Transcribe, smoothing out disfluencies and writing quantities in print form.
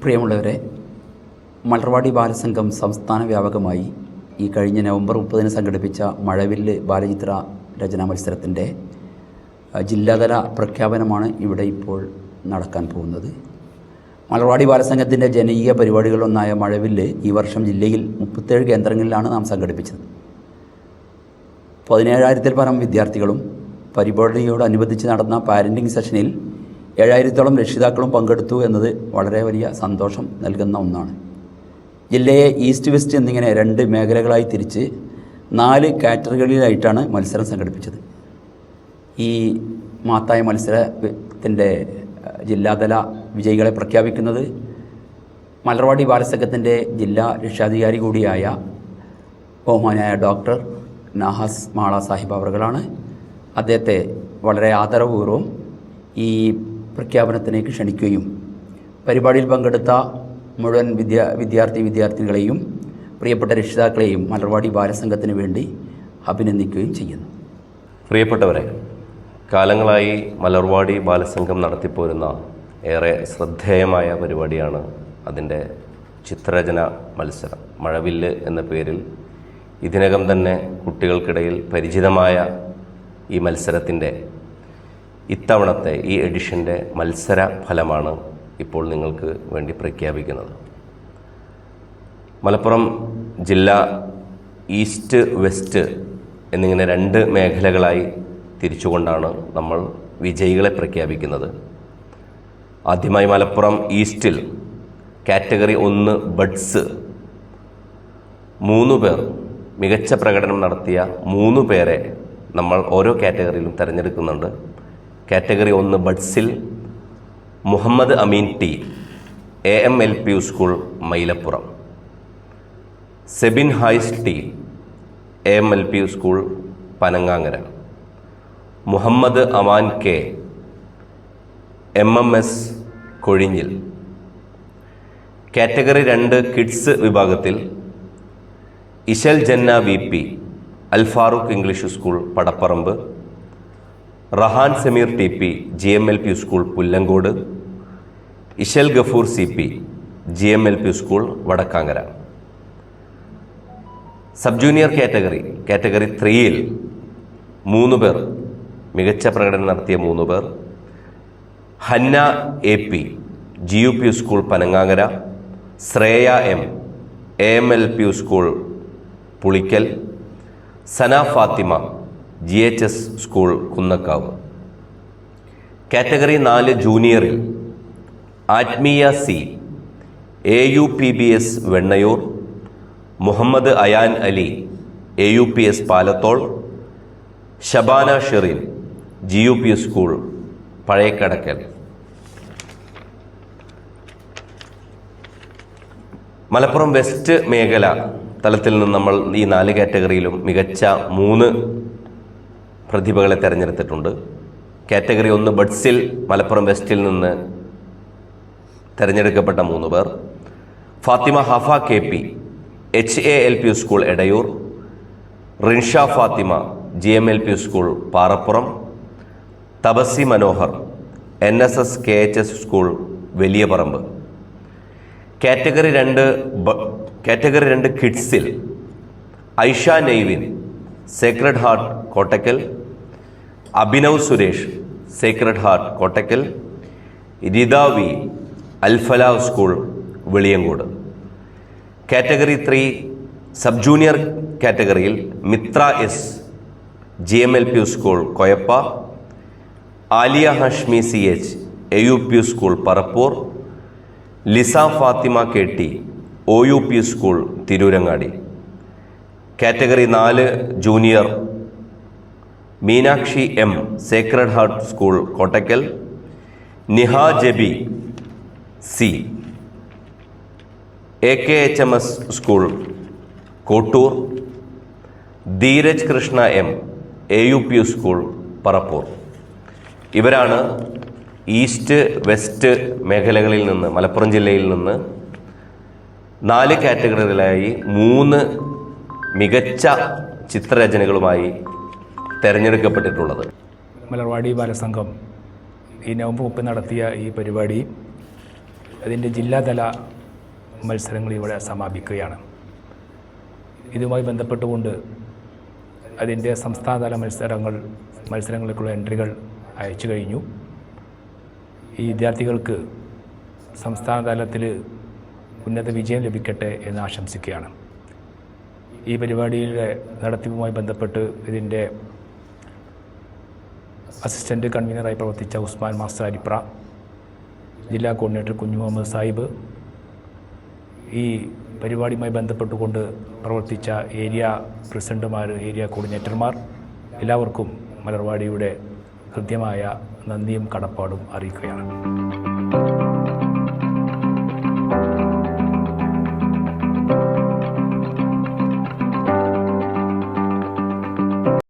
പ്രിയമുള്ളവരെ, മലർവാടി ബാലസംഘം സംസ്ഥാന വ്യാപകമായി ഈ കഴിഞ്ഞ നവംബർ 30 സംഘടിപ്പിച്ച മഴവില്ല് ബാലചിത്ര രചനാ മത്സരത്തിൻ്റെ ജില്ലാതല പ്രഖ്യാപനമാണ് ഇവിടെ ഇപ്പോൾ നടക്കാൻ പോകുന്നത്. മലർവാടി ബാലസംഘത്തിൻ്റെ ജനകീയ പരിപാടികളിലൊന്നായ മഴവില്ല് ഈ വർഷം ജില്ലയിൽ 37 കേന്ദ്രങ്ങളിലാണ് നാം സംഘടിപ്പിച്ചത്. 17,000-ൽ പരം വിദ്യാർത്ഥികളും പരിപാടിയോടനുബന്ധിച്ച് നടന്ന പാരൻറ്റിംഗ് സെഷനിൽ 7,000-ഓളം രക്ഷിതാക്കളും പങ്കെടുത്തു എന്നത് വളരെ വലിയ സന്തോഷം നൽകുന്ന ഒന്നാണ്. ജില്ലയെ ഈസ്റ്റ് വെസ്റ്റ് എന്നിങ്ങനെ 2 മേഖലകളായി തിരിച്ച് 4 കാറ്റഗറികളിലായിട്ടാണ് മത്സരം സംഘടിപ്പിച്ചത്. ഈ മഹത്തായ മത്സരത്തിൻ്റെ ജില്ലാതല വിജയികളെ പ്രഖ്യാപിക്കുന്നത് മലർവാടി ബാലസംഘത്തിൻ്റെ ജില്ലാ രക്ഷാധികാരി കൂടിയായ ബഹുമാനായ ഡോക്ടർ നാഹാസ് മാള സാഹിബ് അവറുകളാണ്. അദ്ദേഹത്തെ വളരെ ആദരപൂർവ്വം ഈ പ്രഖ്യാപനത്തിലേക്ക് ക്ഷണിക്കുകയും പരിപാടിയിൽ പങ്കെടുത്ത മുഴുവൻ വിദ്യാർത്ഥിനികളെയും പ്രിയപ്പെട്ട രക്ഷിതാക്കളെയും മലർവാടി ബാലസംഘത്തിന് വേണ്ടി അഭിനന്ദിക്കുകയും ചെയ്യുന്നു. പ്രിയപ്പെട്ടവരെ, കാലങ്ങളായി മലർവാടി ബാലസംഘം നടത്തിപ്പോരുന്ന ഏറെ ശ്രദ്ധേയമായ പരിപാടിയാണ് അതിൻ്റെ ചിത്രരചന മത്സരം. മഴവില്ല് എന്ന പേരിൽ ഇതിനകം തന്നെ കുട്ടികൾക്കിടയിൽ പരിചിതമായ ഈ മത്സരത്തിൻ്റെ ഇത്തവണത്തെ ഈ എഡിഷൻ്റെ മത്സര ഫലമാണ് ഇപ്പോൾ നിങ്ങൾക്ക് വേണ്ടി പ്രഖ്യാപിക്കുന്നത്. മലപ്പുറം ജില്ല ഈസ്റ്റ് വെസ്റ്റ് എന്നിങ്ങനെ 2 മേഖലകളായി തിരിച്ചുകൊണ്ടാണ് നമ്മൾ വിജയികളെ പ്രഖ്യാപിക്കുന്നത്. ആദ്യമായി മലപ്പുറം ഈസ്റ്റിൽ കാറ്റഗറി 1 ബഡ്സ് 3 പേർ മികച്ച പ്രകടനം നടത്തിയ 3 പേരെ നമ്മൾ ഓരോ കാറ്റഗറിയിലും തിരഞ്ഞെടുക്കുന്നുണ്ട്. കാറ്റഗറി 1 ബഡ്സിൽ Muhammad Ameen T, AMLP school Mylappuram. Sebin ഹൈസ് T, AMLP school Panangangara. Muhammad Aman K, MMS Kozhinjil. Category 2 kids വിഭാഗത്തിൽ Ishal Janna VP, Al Farooq English school Padapparamba. Rahan Sameer TP, GMLP school Pullankode. Ishal Gafoor CP, GMLP school Vadakkangara. Sub junior category 3ൽ 3 പേർ മികച്ച പ്രകടനം നടത്തിയ 3 പേർ. Hanna AP, GUP school Panangangara. Shreya M, AMLP school Pulikkal. Sana Fathima, GHS school Kunnakkavu. Category 4 ജൂനിയറിൽ Athmiya C, AUPBS Vennayur. Muhammad Ayan Ali, AUPS Palathol. Shabana Sherin, GUP school Pazhayakadakkal. Malappuram west മേഖല തലത്തിൽ നിന്ന് നമ്മൾ ഈ 4 കാറ്റഗറിയിലും മികച്ച 3 പ്രതിഭകളെ തിരഞ്ഞെടുത്തിട്ടുണ്ട്. കാറ്റഗറി 1 ബഡ്സിൽ മലപ്പുറം വെസ്റ്റിൽ നിന്ന് തിരഞ്ഞെടുക്കപ്പെട്ട 3 പേർ. Fathima Hafa KP, HALP school Edayur. Rinsha Fathima, GMLP school Parappuram. Thabasi Manohar, NSS KHS school Valiya Paramba. Category 2 കിഡ്സിൽ Aisha Naivin, sacred heart Kottakkal. Abhinav Suresh, sacred heart Kottakkal. Ridavi, Alfalah school Veliyankode. Category 3 sub junior കാറ്റഗറിയിൽ Mithra S, GMLP school Koyappa. Aliya Hashmi CH, AUP school Parappur. Liza Fathima KT, OUP school Tirurangadi. Category 4 junior Meenakshi M, sacred heart school Kottakkal. Niha Jabi C, AKHMS school Kottoor. Dheeraj Krishna M, AUP school Parappur. ഇവരാണ് east west മേഖലകളിൽ നിന്ന് മലപ്പുറം ജില്ലയിൽ നിന്ന് 4 കാറ്റഗറികളായി 3 മികച്ച ചിത്രരചനകളുമായി തിരഞ്ഞെടുക്കപ്പെട്ടിട്ടുള്ളത്. മലർവാടി ബാലസംഘം ഈ November 30 നടത്തിയ ഈ പരിപാടി അതിൻ്റെ ജില്ലാതല മത്സരങ്ങൾ ഇവിടെ സമാപിക്കുകയാണ്. ഇതുമായി ബന്ധപ്പെട്ടുകൊണ്ട് അതിൻ്റെ സംസ്ഥാനതല മത്സരങ്ങളിലേക്കുള്ള എൻട്രികൾ അയച്ചു കഴിഞ്ഞു. ഈ വിദ്യാർത്ഥികൾക്ക് സംസ്ഥാന തലത്തിൽ ഉന്നത വിജയം ലഭിക്കട്ടെ എന്ന് ആശംസിക്കുകയാണ്. ഈ പരിപാടിയുടെ നടത്തിപ്പുമായി ബന്ധപ്പെട്ട് ഇതിൻ്റെ അസിസ്റ്റൻ്റ് കൺവീനറായി പ്രവർത്തിച്ച ഉസ്മാൻ മാസ്റ്റർ അരിപ്ര, ജില്ലാ കോർഡിനേറ്റർ കുഞ്ഞു മുഹമ്മദ് സാഹിബ്, ഈ പരിപാടിയുമായി ബന്ധപ്പെട്ടുകൊണ്ട് പ്രവർത്തിച്ച ഏരിയ പ്രസിഡന്റുമാർ, ഏരിയ കോർഡിനേറ്റർമാർ, എല്ലാവർക്കും മലർവാടിയുടെ കൃത്യമായ നന്ദിയും കടപ്പാടും അറിയിക്കുകയാണ്.